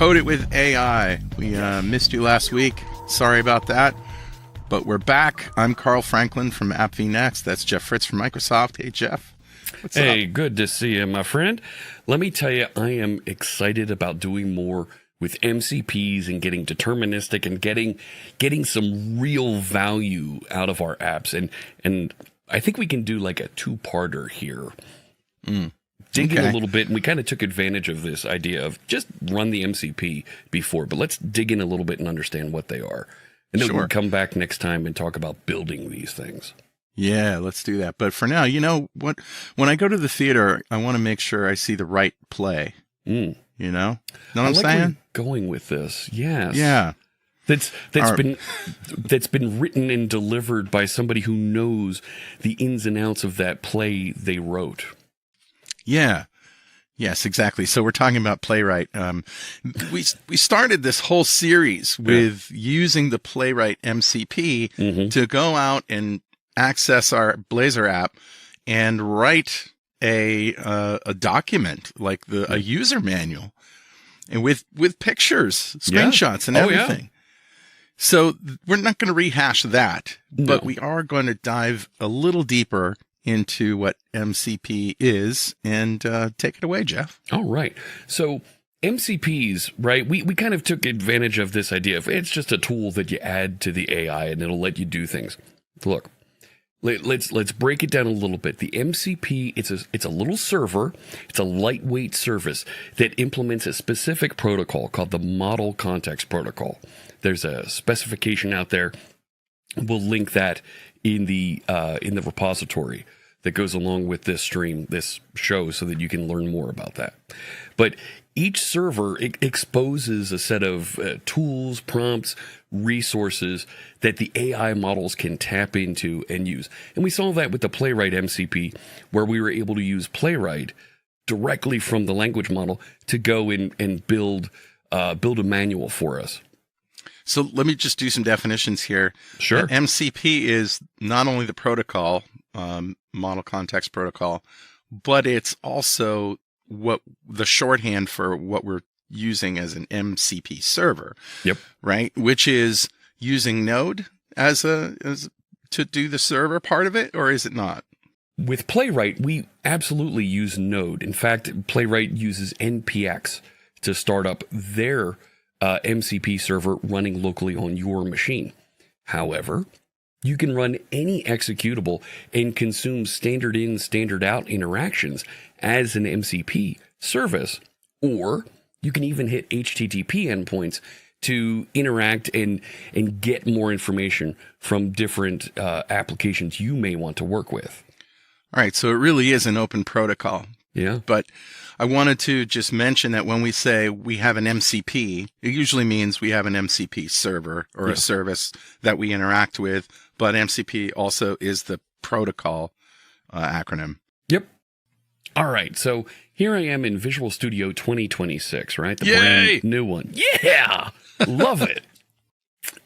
Code It with AI. We missed you last week. Sorry about that. But we're back. I'm Carl Franklin from AppVNext. That's Jeff Fritz from Microsoft. Hey, Jeff. What's up? Hey, good to see you, my friend. Let me tell you, I am excited about doing more with MCPs and getting deterministic and getting some real value out of our apps. And I think we can do like a two-parter here. Dig in a little bit, and we kind of took advantage of this idea of just run the MCP before, but let's dig in a little bit and understand what they are. And then we'll come back next time and talk about building these things. Yeah, let's do that. But for now, you know what? When I go to the theater, I want to make sure I see the right play. You know what I'm saying? Where you're going with this, yes. Yeah. That's been written and delivered by somebody who knows the ins and outs of that play they wrote. Yeah. Yes, exactly. So we're talking about Playwright. We started this whole series with using the Playwright MCP to go out and access our Blazor app and write a document like a user manual, and with pictures, screenshots, and everything. So we're not going to rehash that, but we are going to dive a little deeper into what MCP is and take it away, Jeff. All right. So MCPs, right? We kind of took advantage of this idea of it's just a tool that you add to the AI and it'll let you do things. Look, let's break it down a little bit. The MCP, it's a little server. It's a lightweight service that implements a specific protocol called the Model Context Protocol. There's a specification out there. We'll link that in the repository that goes along with this stream, this show, so that you can learn more about that. But each server exposes a set of tools, prompts, resources that the AI models can tap into and use. And we saw that with the Playwright MCP, where we were able to use Playwright directly from the language model to go in and build a manual for us. So let me just do some definitions here. Sure. The MCP is not only the protocol, Model Context Protocol, but it's also what the shorthand for what we're using as an MCP server. Yep. Right? Which is using Node as to do the server part of it, or is it not? With Playwright, we absolutely use Node. In fact, Playwright uses NPX to start up their MCP server running locally on your machine. However, you can run any executable and consume standard in, standard out interactions as an MCP service, or you can even hit HTTP endpoints to interact and get more information from different applications you may want to work with. All right, so it really is an open protocol. Yeah. But I wanted to just mention that when we say we have an MCP, it usually means we have an MCP server or a service that we interact with, but MCP also is the protocol acronym. Yep. All right, so here I am in Visual Studio 2026, right? The Yay! brand new one. Yeah! Love it.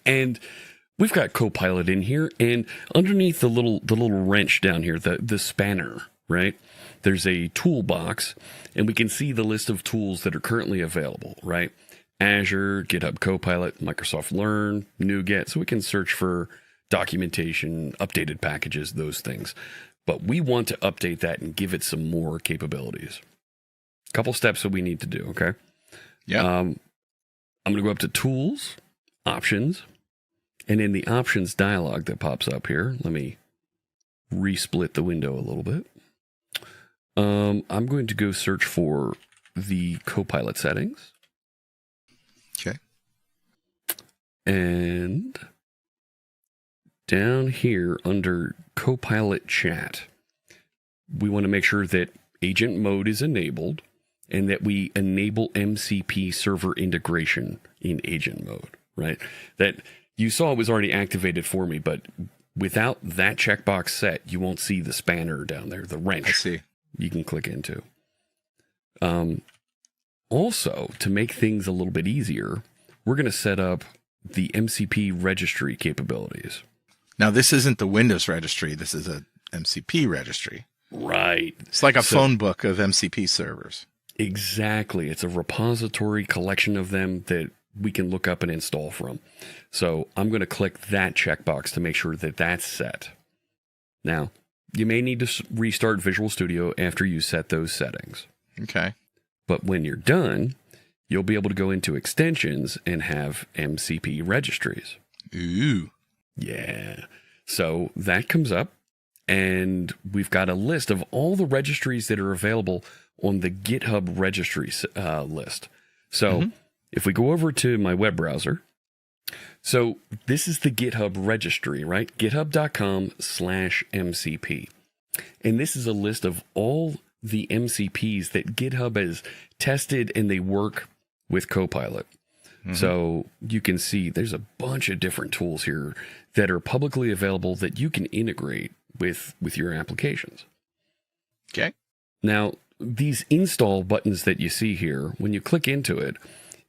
And we've got Copilot in here, and underneath the little wrench down here, the spanner, right? There's a toolbox, and we can see the list of tools that are currently available, right? Azure, GitHub Copilot, Microsoft Learn, NuGet, so we can search for documentation, updated packages, those things. But we want to update that and give it some more capabilities. A couple steps that we need to do, okay? Yeah. I'm going to go up to Tools, Options, and in the Options dialog that pops up here, let me resplit the window a little bit. I'm going to go search for the Copilot settings. Okay. And down here under Copilot Chat, we want to make sure that agent mode is enabled and that we enable MCP server integration in agent mode, right? That you saw it was already activated for me, but without that checkbox set, you won't see the spanner down there, the wrench. I see. You can click into. Also, to make things a little bit easier, we're going to set up the MCP registry capabilities. Now, this isn't the Windows registry. This is a MCP registry. Right. It's like a phone book of MCP servers. Exactly. It's a repository collection of them that we can look up and install from. So I'm going to click that checkbox to make sure that that's set. Now, you may need to restart Visual Studio after you set those settings. Okay. But when you're done, you'll be able to go into extensions and have MCP registries. Ooh. Yeah. So that comes up, and we've got a list of all the registries that are available on the GitHub registries list. So if we go over to my web browser, so this is the GitHub registry, right? github.com/MCP. And this is a list of all the MCPs that GitHub has tested, and they work with Copilot. So you can see there's a bunch of different tools here that are publicly available that you can integrate with your applications. Okay. Now, these install buttons that you see here, when you click into it,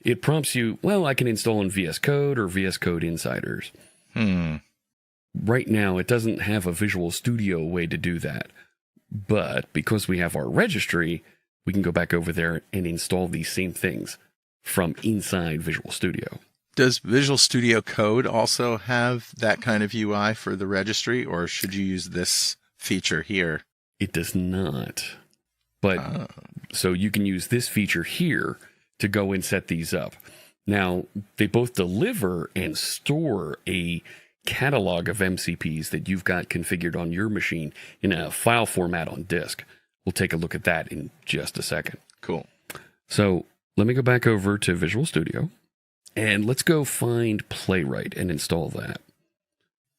it prompts you, well, I can install in VS Code or VS Code Insiders. Right now, it doesn't have a Visual Studio way to do that. But because we have our registry, we can go back over there and install these same things from inside Visual Studio. Does Visual Studio Code also have that kind of UI for the registry, or should you use this feature here? It does not. But so you can use this feature here to go and set these up. Now, they both deliver and store a catalog of MCPs that you've got configured on your machine in a file format on disk. We'll take a look at that in just a second. Cool. So let me go back over to Visual Studio, and let's go find Playwright and install that.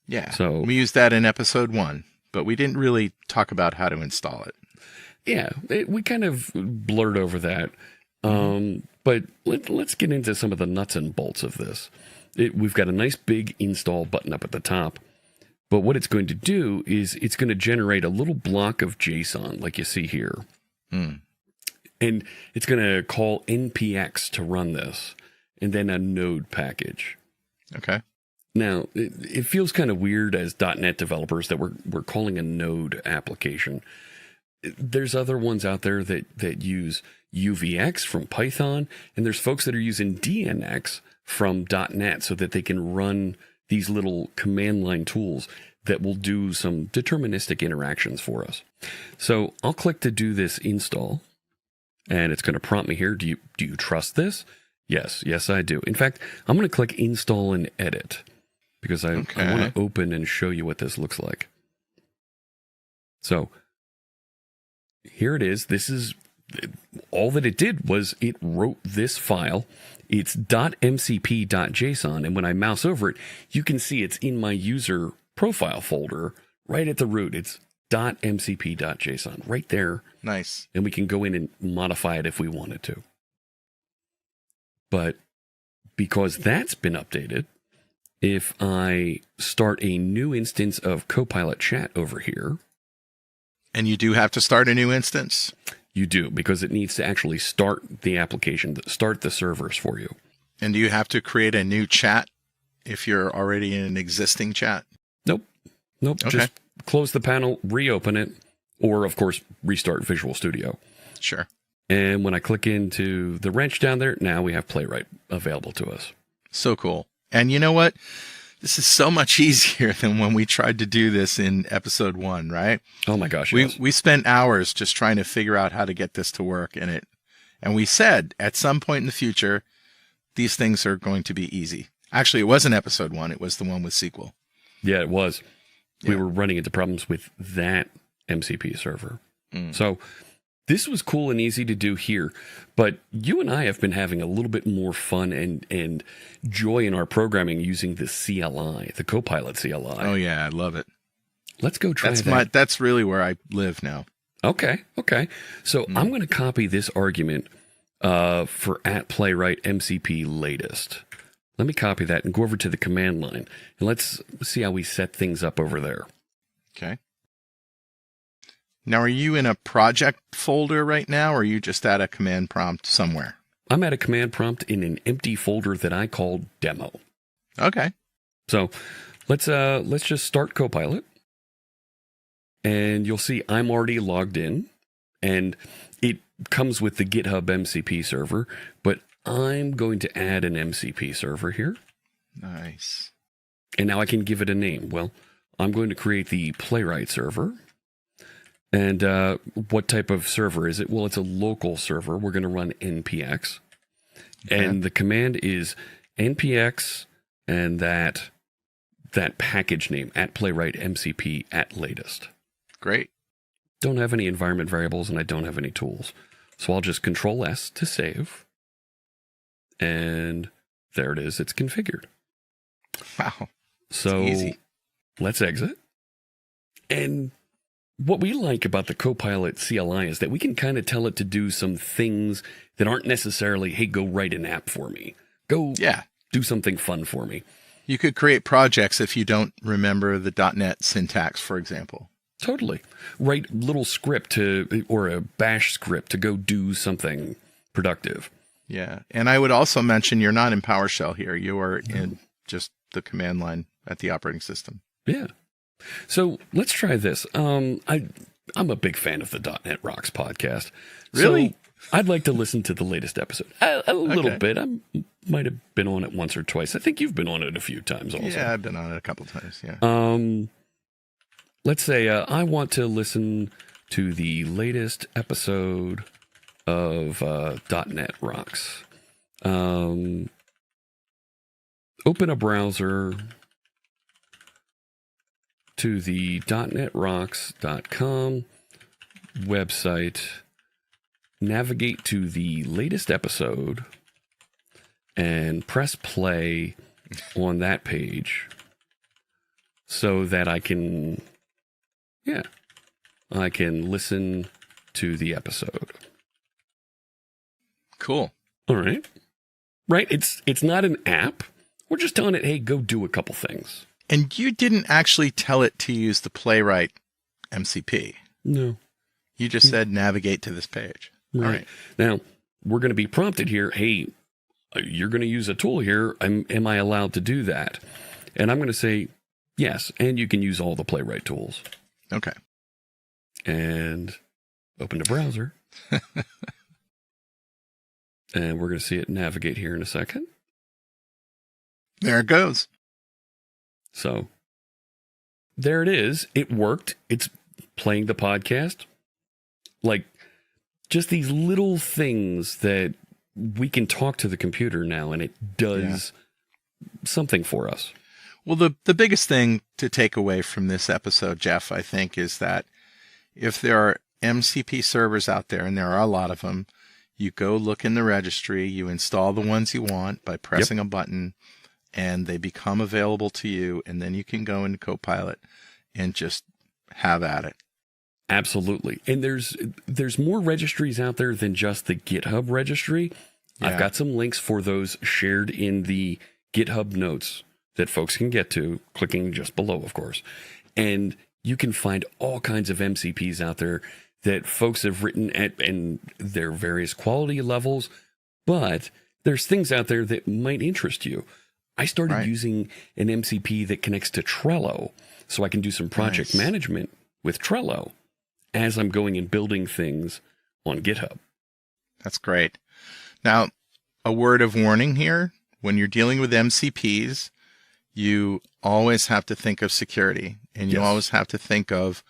Yeah. So we used that in episode 1, but we didn't really talk about how to install it. Yeah, we kind of blurred over that. But let's get into some of the nuts and bolts of this. We've got a nice big install button up at the top. But what it's going to do is it's going to generate a little block of JSON like you see here. And it's going to call npx to run this, and then a node package. Okay. Now, it feels kind of weird as .NET developers that we're calling a node application. There's other ones out there that use UVX from Python, and there's folks that are using DNX from .NET so that they can run these little command line tools that will do some deterministic interactions for us. So I'll click to do this install, and it's going to prompt me here. Do you trust this? Yes, I do. In fact, I'm going to click install and edit because I want to open and show you what this looks like. So here it is. This is all that it did was it wrote this file. It's .mcp.json, and when I mouse over it, you can see it's in my user profile folder right at the root. It's .mcp.json right there. Nice. And we can go in and modify it if we wanted to. But because that's been updated, if I start a new instance of Copilot Chat over here. And you do have to start a new instance? You do, because it needs to actually start the application, start the servers for you. And do you have to create a new chat if you're already in an existing chat? Nope. Okay. Just close the panel, reopen it, or, of course, restart Visual Studio. Sure. And when I click into the wrench down there, now we have Playwright available to us. So cool. And you know what? This is so much easier than when we tried to do this in episode 1, right? Oh my gosh. We spent hours just trying to figure out how to get this to work and we said at some point in the future, these things are going to be easy. Actually, it wasn't episode 1. It was the one with SQL. Yeah, it was. Yeah. We were running into problems with that MCP server. So this was cool and easy to do here, but you and I have been having a little bit more fun and joy in our programming using the CLI, the Copilot CLI. Oh yeah, I love it. Let's go try that. That's really where I live now. Okay. So I'm going to copy this argument for @Playwright MCP latest. Let me copy that and go over to the command line, and let's see how we set things up over there. Okay. Now, are you in a project folder right now, or are you just at a command prompt somewhere? I'm at a command prompt in an empty folder that I called demo. Okay. So let's just start Copilot, and you'll see I'm already logged in, and comes with the GitHub MCP server, but I'm going to add an MCP server here. Nice. And now I can give it a name. Well, I'm going to create the Playwright server. And what type of server is it? Well, it's a local server. We're going to run npx. Okay. And the command is npx and that package name at Playwright MCP at latest. Great. Don't have any environment variables and I don't have any tools. So I'll just Control S to save. And there it is. It's configured. Wow. So easy. Let's exit. And what we like about the Copilot CLI is that we can kind of tell it to do some things that aren't necessarily, hey, go write an app for me. Go do something fun for me. You could create projects if you don't remember the .NET syntax, for example. Totally. Write little script or a bash script to go do something productive. Yeah. And I would also mention you're not in PowerShell here. You are in just the command line at the operating system. Yeah. So let's try this. I'm a big fan of the .NET Rocks podcast. Really? So I'd like to listen to the latest episode. A little bit. I might have been on it once or twice. I think you've been on it a few times also. Yeah, I've been on it a couple times, yeah. Let's say I want to listen to the latest episode of .NET Rocks. Open a browser to the .NETRocks.com website, navigate to the latest episode, and press play on that page so that I can listen to the episode. Cool. All right. Right? It's not an app. We're just telling it, hey, go do a couple things. And you didn't actually tell it to use the Playwright MCP. No. You just said navigate to this page. Right. All right. Now, we're going to be prompted here, hey, you're going to use a tool here. Am I allowed to do that? And I'm going to say yes, and you can use all the Playwright tools. Okay. And open the browser. And we're going to see it navigate here in a second. There it goes. So there it is. It worked. It's playing the podcast. Like just these little things that we can talk to the computer now and it does something for us. Well, the biggest thing to take away from this episode, Jeff, I think, is that if there are MCP servers out there, and there are a lot of them, you go look in the registry, you install the ones you want by pressing a button, and they become available to you, and then you can go into Copilot and just have at it. Absolutely. And there's more registries out there than just the GitHub registry. Yeah. I've got some links for those shared in the GitHub notes that folks can get to, clicking just below, of course. And you can find all kinds of MCPs out there that folks have written at and their various quality levels, but there's things out there that might interest you. I started using an MCP that connects to Trello, so I can do some project management with Trello as I'm going and building things on GitHub. That's great. Now, a word of warning here. When you're dealing with MCPs, you always have to think of security, and you always have to think of,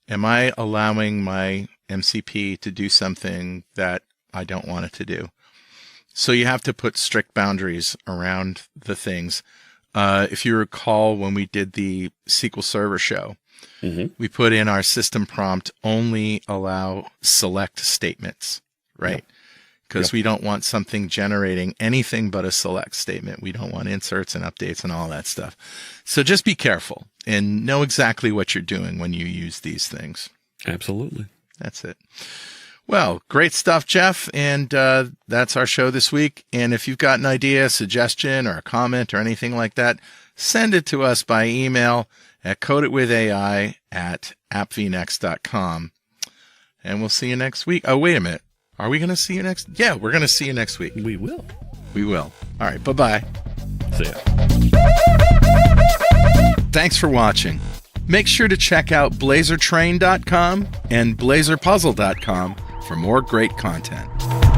am I allowing my MCP to do something that I don't want it to do? So you have to put strict boundaries around the things. If you recall, when we did the SQL Server show, we put in our system prompt, only allow select statements, right? Because we don't want something generating anything but a select statement. We don't want inserts and updates and all that stuff. So just be careful and know exactly what you're doing when you use these things. Absolutely. That's it. Well, great stuff, Jeff. And that's our show this week. And if you've got an idea, suggestion, or a comment or anything like that, send it to us by email at codeit.ai@appvnext.com. And we'll see you next week. Oh, wait a minute. Are we going to see you next? Yeah, we're going to see you next week. We will. We will. All right. Bye-bye. See ya. Thanks for watching. Make sure to check out blazertrain.com and blazerpuzzle.com for more great content.